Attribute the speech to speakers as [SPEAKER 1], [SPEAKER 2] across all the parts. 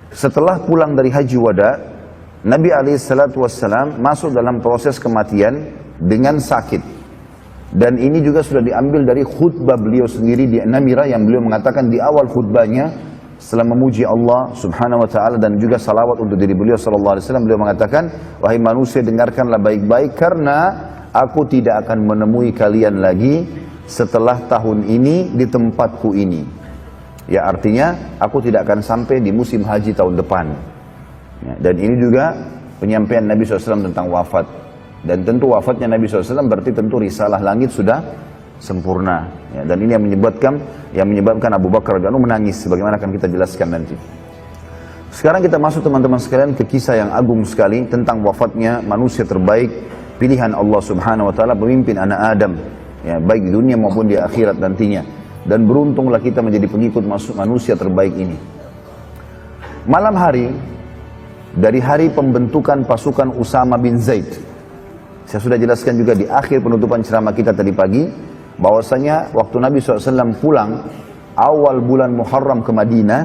[SPEAKER 1] Setelah pulang dari haji wada, Nabi SAW masuk dalam proses kematian dengan sakit. Dan ini juga sudah diambil dari khutbah beliau sendiri di Namirah, yang beliau mengatakan di awal khutbahnya setelah memuji Allah Subhanahu wa taala dan juga salawat untuk diri beliau sallallahu alaihi wasallam, beliau mengatakan, "Wahai manusia, dengarkanlah baik-baik karena aku tidak akan menemui kalian lagi setelah tahun ini di tempatku ini." Ya, artinya aku tidak akan sampai di musim haji tahun depan. Ya, dan ini juga penyampaian Nabi SAW tentang wafat. Dan tentu wafatnya Nabi SAW berarti tentu risalah langit sudah sempurna. Ya, dan ini yang menyebabkan Abu Bakar radhiyallahu anhu menangis, sebagaimana akan kita jelaskan nanti. Sekarang kita masuk teman-teman sekalian ke kisah yang agung sekali tentang wafatnya manusia terbaik, pilihan Allah Subhanahu wa taala, pemimpin anak Adam, ya, baik di dunia maupun di akhirat nantinya. Dan beruntunglah kita menjadi pengikut manusia terbaik ini. Malam hari dari hari pembentukan pasukan Usama bin Zaid, saya sudah jelaskan juga di akhir penutupan ceramah kita tadi pagi, bahwasanya waktu Nabi SAW pulang awal bulan Muharram ke Madinah,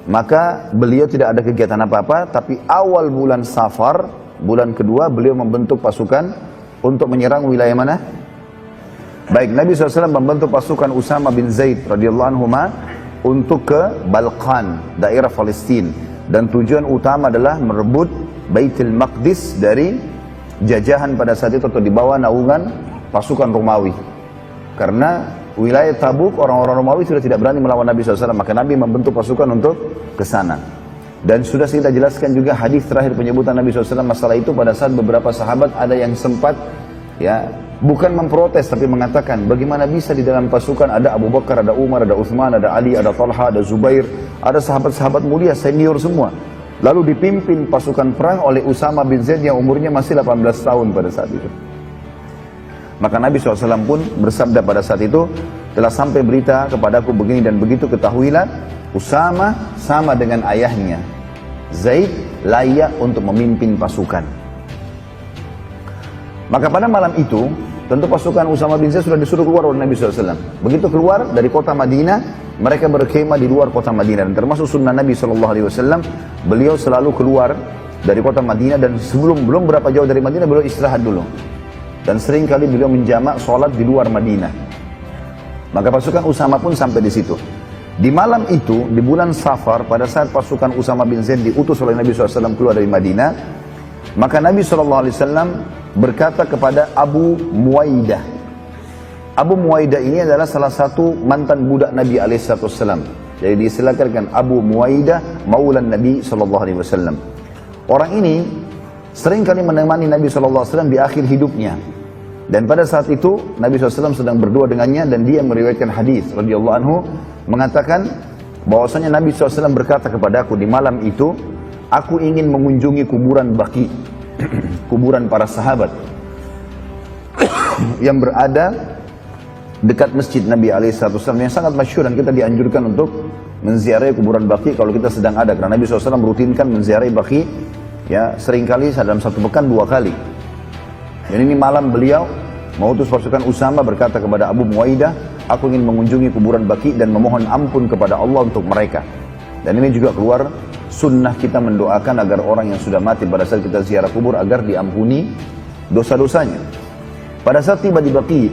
[SPEAKER 1] maka beliau tidak ada kegiatan apa-apa, tapi awal bulan Safar, bulan kedua, beliau membentuk pasukan untuk menyerang wilayah mana? Baik, Nabi SAW membentuk pasukan Usama bin Zaid radhiyallahu anhu untuk ke Balkan, daerah Palestina, dan tujuan utama adalah merebut Baitul Maqdis dari jajahan pada saat itu, atau di bawah naungan pasukan Romawi. Karena wilayah Tabuk orang-orang Romawi sudah tidak berani melawan Nabi SAW, maka Nabi membentuk pasukan untuk ke sana. Dan sudah kita jelaskan juga hadis terakhir penyebutan Nabi SAW masalah itu, pada saat beberapa sahabat ada yang sempat ya bukan memprotes tapi mengatakan, bagaimana bisa di dalam pasukan ada Abu Bakar, ada Umar, ada Uthman, ada Ali, ada Talha, ada Zubair, ada sahabat-sahabat mulia senior semua, lalu dipimpin pasukan perang oleh Usama bin Zaid yang umurnya masih 18 tahun pada saat itu. Maka Nabi SAW pun bersabda pada saat itu, telah sampai berita kepadaku begini dan begitu, ketahuilah Usama sama dengan ayahnya Zaid layak untuk memimpin pasukan. Maka pada malam itu tentu pasukan Usama bin Zaid sudah disuruh keluar oleh Nabi SAW. Begitu keluar dari kota Madinah, mereka berkhemah di luar kota Madinah. Dan termasuk sunnah Nabi SAW, beliau selalu keluar dari kota Madinah, dan belum berapa jauh dari Madinah beliau istirahat dulu. Dan sering kali beliau menjamak sholat di luar Madinah. Maka pasukan Usama pun sampai di situ. Di malam itu, di bulan Safar, pada saat pasukan Usama bin Zaid diutus oleh Nabi SAW keluar dari Madinah, maka Nabi SAW berkata kepada Abu Muwaidah. Abu Muwaidah ini adalah salah satu mantan budak Nabi SAW. Jadi diistilahkan Abu Muwaidah maulan Nabi SAW. Orang ini sering kali menemani Nabi SAW di akhir hidupnya. Dan pada saat itu Nabi SAW sedang berdua dengannya, dan dia meriwayatkan hadis radhiyallahu anhu mengatakan bahwasanya Nabi SAW berkata kepadaku di malam itu, aku ingin mengunjungi kuburan Baqi, kuburan para sahabat yang berada dekat masjid Nabi SAW yang sangat masyhur, dan kita dianjurkan untuk menziarahi kuburan Baqi kalau kita sedang ada, karena Nabi SAW merutinkan menziarahi Baqi ya seringkali dalam satu pekan 2 kali. Dan ini malam beliau mengutus pasukan Usama berkata kepada Abu Muwaidah, aku ingin mengunjungi kuburan Baqi dan memohon ampun kepada Allah untuk mereka. Dan ini juga keluar sunnah kita mendoakan agar orang yang sudah mati pada saat kita ziarah kubur agar diampuni dosa-dosanya. Pada saat tiba di Baqi,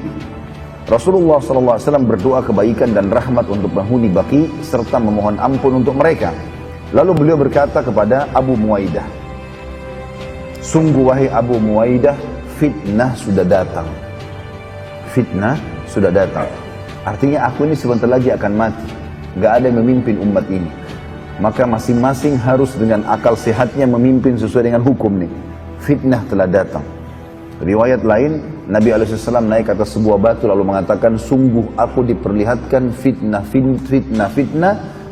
[SPEAKER 1] Rasulullah SAW berdoa kebaikan dan rahmat untuk penghuni Baqi serta memohon ampun untuk mereka. Lalu beliau berkata kepada Abu Muwaidah, sungguh wahai Abu Muwaidah, fitnah sudah datang. Fitnah sudah datang. Artinya aku ini sebentar lagi akan mati. Gak ada yang memimpin umat ini. Maka masing-masing harus dengan akal sehatnya memimpin sesuai dengan hukum nih. Fitnah telah datang. Riwayat lain, Nabi SAW naik atas sebuah batu lalu mengatakan, sungguh aku diperlihatkan fitnah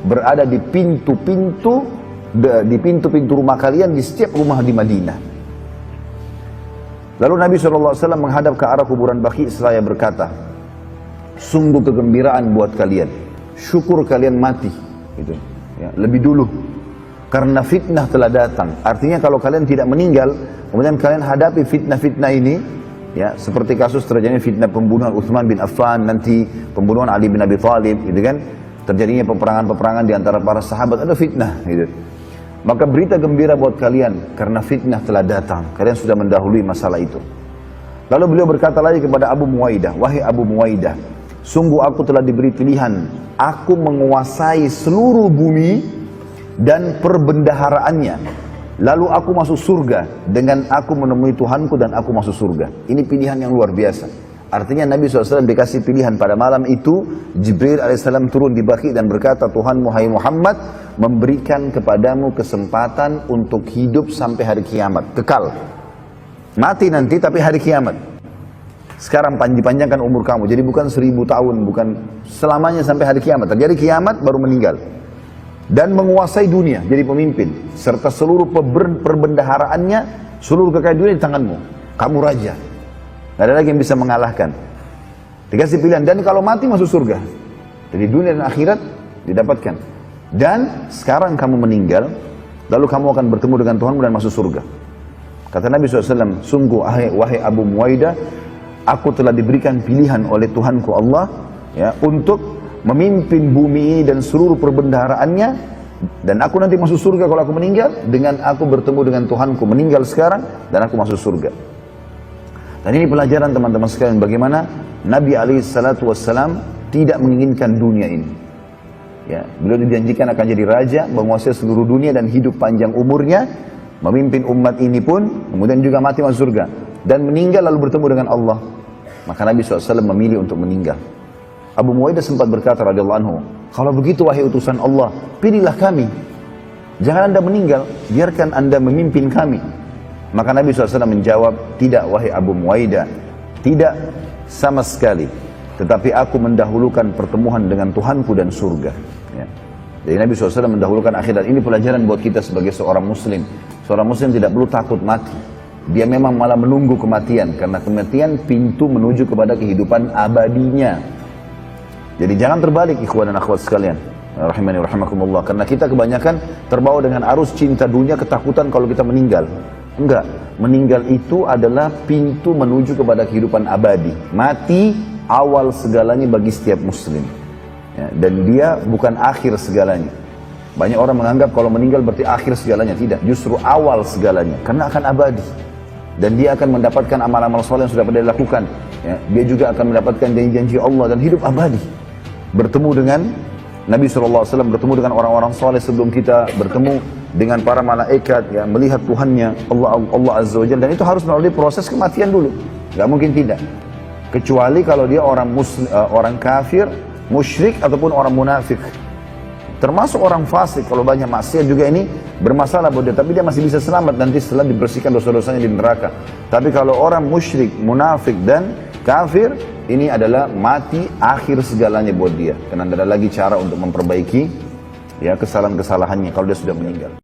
[SPEAKER 1] berada di pintu-pintu rumah kalian, di setiap rumah di Madinah. Lalu Nabi SAW menghadap ke arah kuburan Baqi seraya berkata, sungguh kegembiraan buat kalian, syukur kalian mati gitu, ya, lebih dulu, karena fitnah telah datang. Artinya kalau kalian tidak meninggal, kemudian kalian hadapi fitnah-fitnah ini, ya, seperti kasus terjadinya fitnah pembunuhan Uthman bin Affan, nanti pembunuhan Ali bin Abi Thalib, gitu kan, terjadinya peperangan-peperangan di antara para sahabat, ada fitnah gitu. Maka berita gembira buat kalian, karena fitnah telah datang. Kalian sudah mendahului masalah itu. Lalu beliau berkata lagi kepada Abu Muwaidah, wahai Abu Muwaidah, sungguh aku telah diberi pilihan. Aku menguasai seluruh bumi dan perbendaharaannya. Lalu aku masuk surga dengan aku menemui Tuhanku dan aku masuk surga. Ini pilihan yang luar biasa. Artinya Nabi SAW dikasih pilihan pada malam itu. Jibril AS turun di Baqi dan berkata, Tuhanmu hai Muhammad memberikan kepadamu kesempatan untuk hidup sampai hari kiamat, kekal. Mati nanti tapi hari kiamat. Sekarang dipanjangkan umur kamu, jadi bukan 1000 tahun, bukan selamanya sampai hari kiamat. Terjadi kiamat baru meninggal. Dan menguasai dunia, jadi pemimpin. Serta seluruh perbendaharaannya, seluruh kekayaan dunia di tanganmu. Kamu raja. Tidak ada lagi yang bisa mengalahkan. Dikasih pilihan, dan kalau mati masuk surga. Jadi dunia dan akhirat didapatkan. Dan sekarang kamu meninggal, lalu kamu akan bertemu dengan Tuhanmu dan masuk surga. Kata Nabi SAW, sungguh wahai Abu Muwaidah, aku telah diberikan pilihan oleh Tuhanku Allah ya, untuk memimpin bumi ini dan seluruh perbendaharaannya, dan aku nanti masuk surga kalau aku meninggal, dengan aku bertemu dengan Tuhanku meninggal sekarang dan aku masuk surga. Dan ini pelajaran teman-teman sekalian, bagaimana Nabi SAW tidak menginginkan dunia ini. Ya, beliau dijanjikan akan jadi raja, menguasai seluruh dunia dan hidup panjang umurnya, memimpin umat ini pun, kemudian juga mati masuk surga dan meninggal lalu bertemu dengan Allah. Maka Nabi SAW memilih untuk meninggal. Abu Muwaidah sempat berkata radhiyallahu anhu, kalau begitu wahai utusan Allah, pilihlah kami. Jangan Anda meninggal, biarkan Anda memimpin kami. Maka Nabi SAW menjawab, tidak wahai Abu Muwaidah, tidak sama sekali. Tetapi aku mendahulukan pertemuan dengan Tuhanku dan surga. Ya. Jadi Nabi SAW mendahulukan akhirat. Ini pelajaran buat kita sebagai seorang muslim. Seorang muslim tidak perlu takut mati. Dia memang malah menunggu kematian. Karena kematian pintu menuju kepada kehidupan abadinya. Jadi jangan terbalik ikhwan dan akhwat sekalian. Rahimani rahimakumullah. Karena kita kebanyakan terbawa dengan arus cinta dunia, ketakutan kalau kita meninggal. Enggak. Meninggal itu adalah pintu menuju kepada kehidupan abadi. Mati awal segalanya bagi setiap muslim ya, dan dia bukan akhir segalanya. Banyak orang menganggap kalau meninggal berarti akhir segalanya. Tidak, justru awal segalanya, karena akan abadi dan dia akan mendapatkan amal-amal soleh yang sudah pernah dilakukan ya. Dia juga akan mendapatkan janji-janji Allah dan hidup abadi, bertemu dengan Nabi SAW, bertemu dengan orang-orang soleh sebelum kita, bertemu dengan para malaikat ya, melihat Tuhannya Allah Azza wa Jalla. Dan itu harus melalui proses kematian dulu, gak mungkin tidak. Kecuali kalau dia orang muslim, orang kafir, musyrik ataupun orang munafik. Termasuk orang fasik, kalau banyak maksiat juga ini bermasalah buat dia, tapi dia masih bisa selamat nanti setelah dibersihkan dosa-dosanya di neraka. Tapi kalau orang musyrik, munafik dan kafir, ini adalah mati akhir segalanya buat dia. Karena tidak ada lagi cara untuk memperbaiki ya kesalahan-kesalahannya kalau dia sudah meninggal.